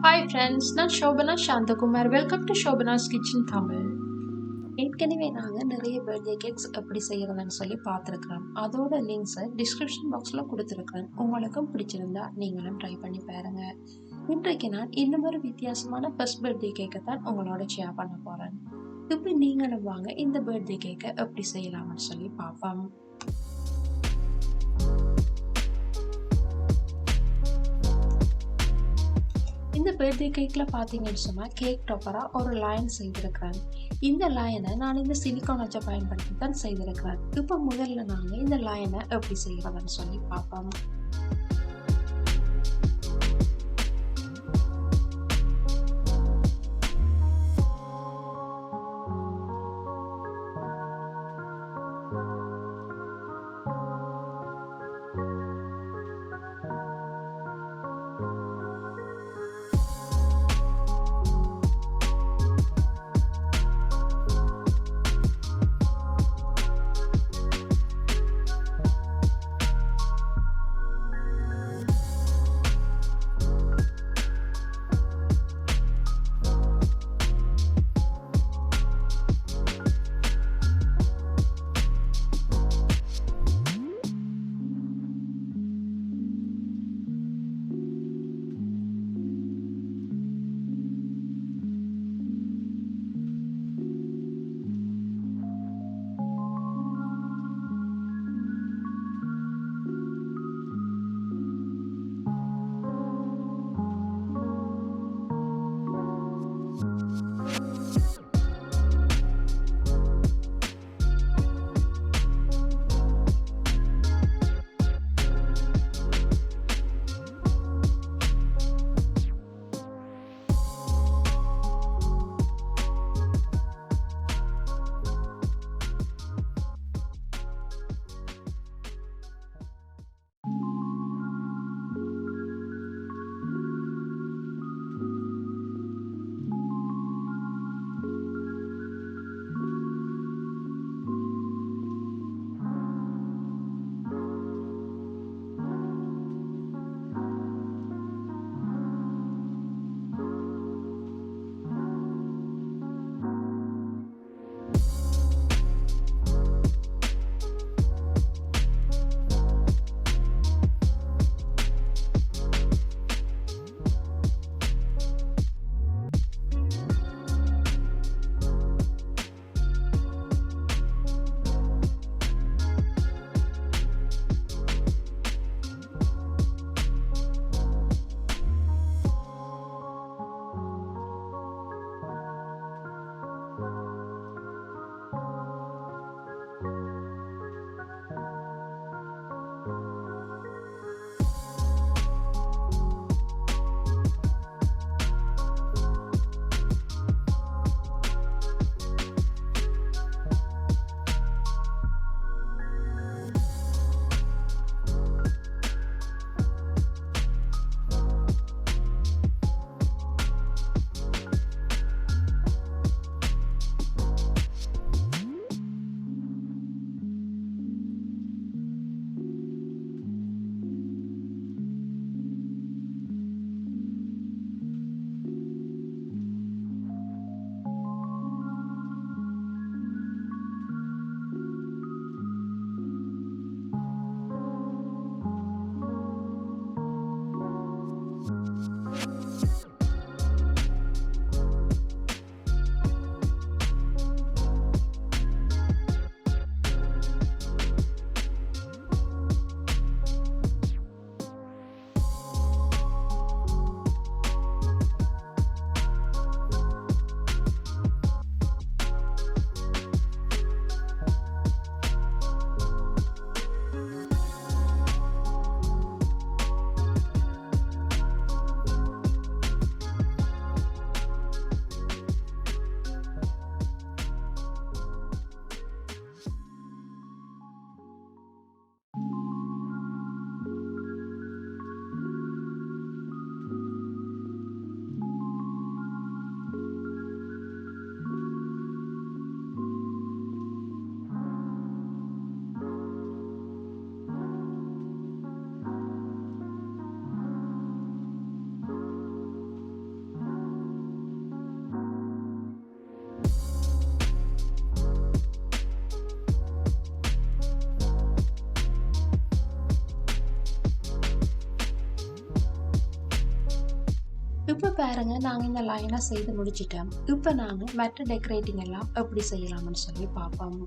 Hi friends, நான் Shobana Santhakumar. Welcome to Shobana's kitchen Tamil. ஏற்கனவே நாங்கள் நிறைய பர்த்டே கேக்ஸ் எப்படி செய்கிறதுன்னு சொல்லி பார்த்துருக்குறோம். அதோட லிங்க்ஸை டிஸ்கிரிப்ஷன் பாக்ஸில் கொடுத்துருக்குறேன். உங்களுக்கும் பிடிச்சிருந்தா நீங்களும் ட்ரை பண்ணி பாருங்க. இன்றைக்கு நான் இன்னும் ஒரு வித்தியாசமான ஃபர்ஸ்ட் பர்த்டே கேக்கை தான் உங்களோட ஷேர் பண்ண போகிறேன். இப்போ நீங்களும் வாங்க இந்த பர்த்டே கேக்கை எப்படி செய்யலாம்னு சொல்லி பார்ப்போம். இந்த பர்த்டே கேக்கில் பார்த்தீங்கன்னு சொன்னால் கேக் டாப்பராக ஒரு லைன் செய்திருக்கிறேன். இந்த லைனை நான் இந்த சிலிக்கான் வச்சை பயன்படுத்தி தான் செய்திருக்கிறேன். இப்போ முதல்ல நாங்கள் இந்த லைனை எப்படி செய்கிறதுன்னு சொல்லி பார்ப்போம். இப்போ பாருங்க நாங்க இந்த லைனா செய்து முடிச்சிட்டோம். இப்போ நாங்க மற்ற டெக்கரேட்டிங் எல்லாம் எப்படி செய்யலாம்னு சொல்லி பார்ப்போம்.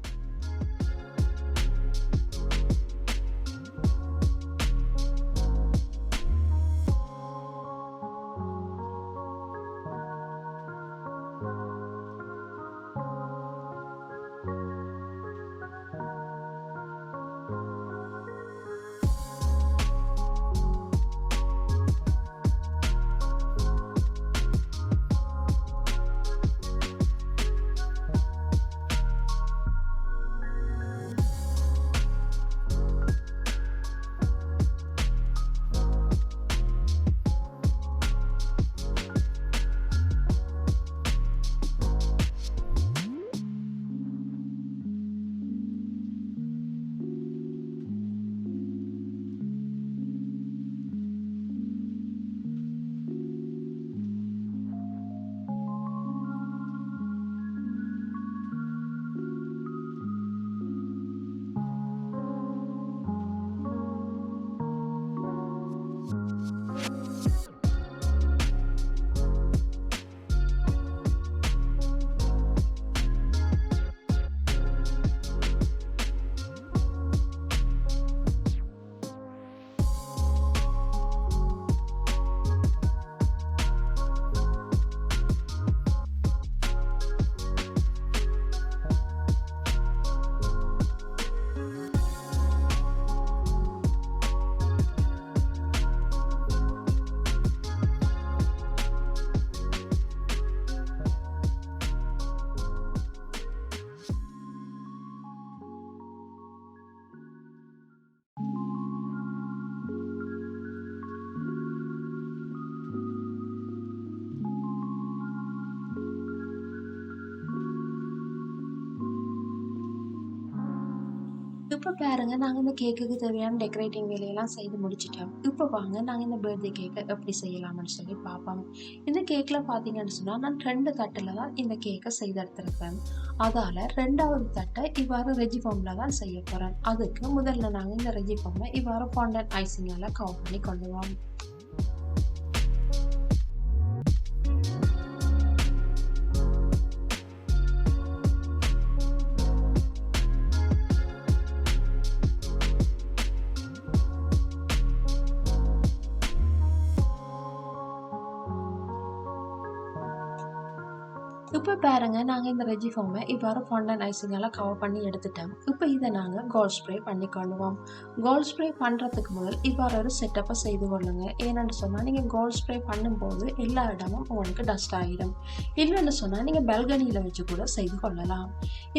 இப்போ பாருங்க நாங்க இந்த கேக்குக்கு தேவையான டெக்கரேட்டிங் வேலையெல்லாம் செய்து முடிச்சிட்டோம். இப்போ வாங்க நாங்க இந்த பர்த்டே கேக்கை எப்படி செய்யலாம்னு சொல்லி பார்ப்போம். இந்த கேக்ல பாத்தீங்கன்னு சொன்னா நான் 2 தட்டுல தான் இந்த கேக்கை செய்தெடுத்திருக்கேன். அதால 2வது தட்டை இவ்வாறு ரெஜி ஃபார்ம்ல தான் செய்ய போறேன். அதுக்கு முதல்ல நாங்க இந்த ரெஜி ஃபார்மை இவ்வாறு ஃபாண்டன்ட் ஐசிங்கால கவர் பண்ணி கொள்ளுவோம். இப்போ பாருங்க நாங்க இந்த ரெஜி ஃபார்மை இவ்வாறு ஃபாண்டன்ட் ஐசிங்கால கவர் பண்ணி எடுத்துட்டோம். இப்போ இதை நாங்க கோல்ட் ஸ்ப்ரே பண்ணி கொள்ளுவோம். கோல்ட் ஸ்ப்ரே பண்றதுக்கு முதல் இவ்வாறு ஒரு செட்டப்பை செய்து கொள்ளுங்க. ஏன்னு சொன்னா நீங்க கோல்ட் ஸ்ப்ரே பண்ணும்போது எல்லா இடமும் உங்களுக்கு டஸ்ட் ஆகிடும். இல்லைன்னு சொன்னா நீங்க பால்கனியில வச்சு கூட செய்து கொள்ளலாம்.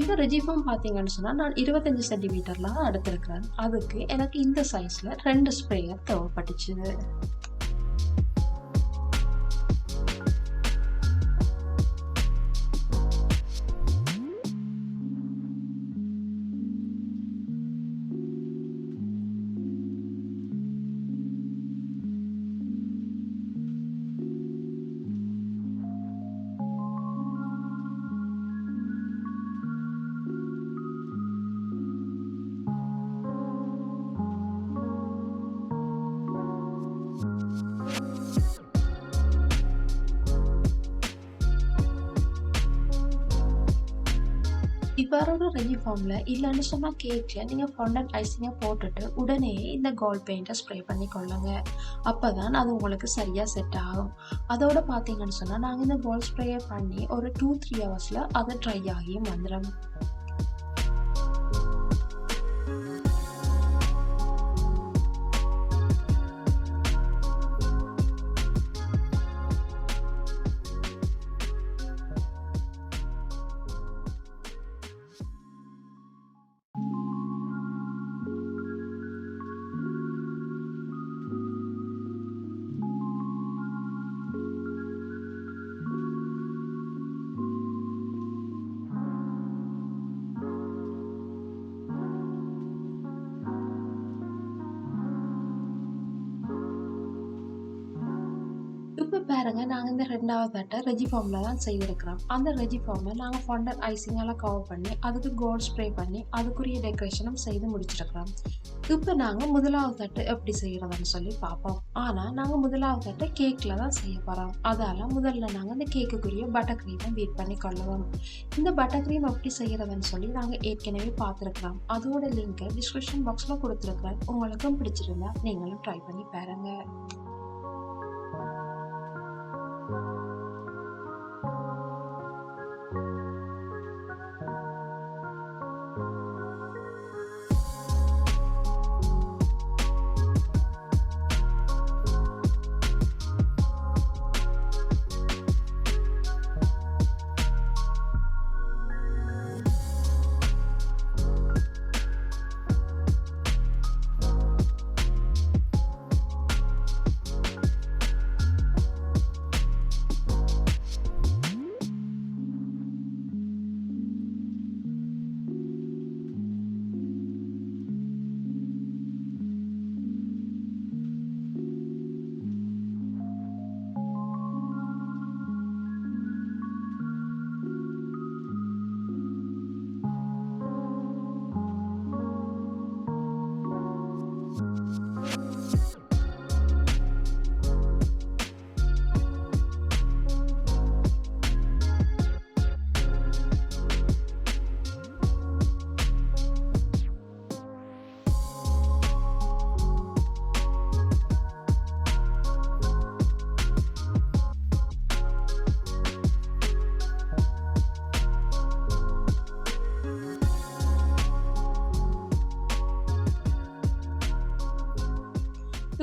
இந்த ரெஜி ஃபார்ம் பாத்தீங்கன்னு சொன்னா நான் 25 சென்டிமீட்டர்ல தான் எடுத்திருக்கிறேன். அதுக்கு எனக்கு இந்த சைஸ்ல 2 ஸ்ப்ரேயர் தேவைப்பட்டுச்சு. இவ்வாறோட ரெஜி ஃபார்ம்ல இல்லைன்னு சொன்னா கேக்ல நீங்க ஃபாண்டன்ட் ஐசிங்கை போட்டுட்டு உடனே இந்த கோல்ட் பெயிண்டை ஸ்ப்ரே பண்ணி கொள்ளுங்க. அப்பதான் அது உங்களுக்கு சரியா செட் ஆகும். அதோட பாத்தீங்கன்னு சொன்னா நாங்க இந்த கோல்ட் ஸ்ப்ரேயை பண்ணி ஒரு 2-3 ஹவர்ஸ்ல அதை ட்ரை ஆகியும் வந்துடும். பாருங்க நாங்க இந்த 2வது தட்ட ரெஜி ஃபார்ம்ல தான் செய்திருக்கிறோம். அந்த ரெஜி ஃபார்மை நாங்க ஃபாண்டன்ட் ஐசிங்கால கவர் பண்ணி, அதுக்கு கோல்ட் ஸ்ப்ரே பண்ணி, அதுக்குரிய டெக்கரேஷனும் செய்து முடிச்சிருக்கிறோம். இப்ப நாங்க 1வது தட்டு எப்படி செய்யறதுன்னு சொல்லி பார்ப்போம். ஆனா நாங்க 1வது தட்டு கேக்ல தான் செய்ய போறோம். அதால முதல்ல நாங்க இந்த கேக்குக்குரிய பட்டர் கிரீமை பீட் பண்ணி கொள்ளுவோம். இந்த பட்டர் கிரீம் எப்படி செய்யறதுன்னு சொல்லி நாங்க ஏற்கனவே பார்த்திருக்கிறோம். அதோட லிங்கை டிஸ்கிரிப்ஷன் பாக்ஸ்ல கொடுத்திருக்கிறேன். உங்களுக்கும் பிடிச்சிருந்தா நீங்களும் ட்ரை பண்ணி பாருங்க.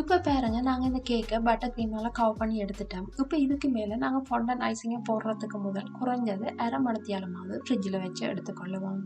இப்போ பாருங்க நாங்கள் இந்த கேக்கை பட்டர் க்ரீமால் கவர் பண்ணி எடுத்துட்டோம். இப்போ இதுக்கு மேலே நாங்கள் ஃபாண்டன்ட் ஐசிங்கை போடுறதுக்கு முதல் குறைஞ்சது 1/2 மணித்தியாலமாவது ஃப்ரிட்ஜில் வச்சு எடுத்துக்கொள்ளுவோம்.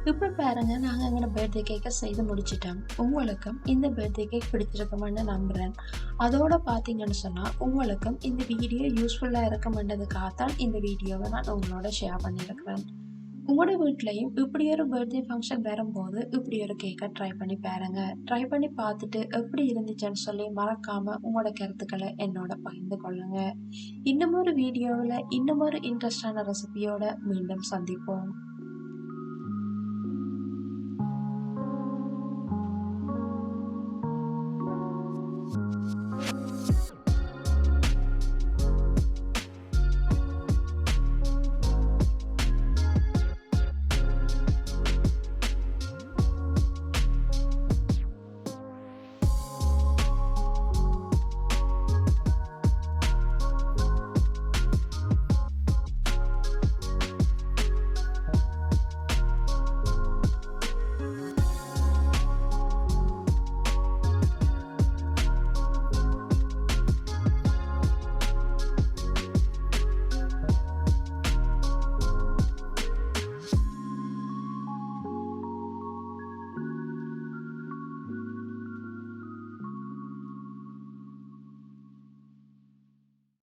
இப்ப பாருங்க, நாங்க எங்களோட பர்த்டே கேக்க செய்து முடிச்சிட்டோம். உங்களுக்கும் இந்த பர்த்டே கேக் பிடிச்சிருக்குமென்னு நம்புறேன். அதோட பார்த்தீங்கன்னு சொன்னா, உங்களுக்கும் இந்த வீடியோ யூஸ்ஃபுல்லா இருக்குமென்றதுக்காகத்தான் இந்த வீடியோவை நான் உங்களோட ஷேர் பண்ணியிருக்கிறேன். உங்களோட வீட்லயும் இப்படி ஒரு பர்த்டே ஃபங்க்ஷன் வரும்போது இப்படி ஒரு கேக்கை ட்ரை பண்ணி பாருங்க. ட்ரை பண்ணி பார்த்துட்டு எப்படி இருந்துச்சுன்னு சொல்லி மறக்காம உங்களோட கருத்துக்களை என்னோட பகிர்ந்து கொள்ளுங்க. இன்னும் ஒரு வீடியோவில் இன்னும் ஒரு இன்ட்ரெஸ்டான ரெசிபியோட மீண்டும் சந்திப்போம்.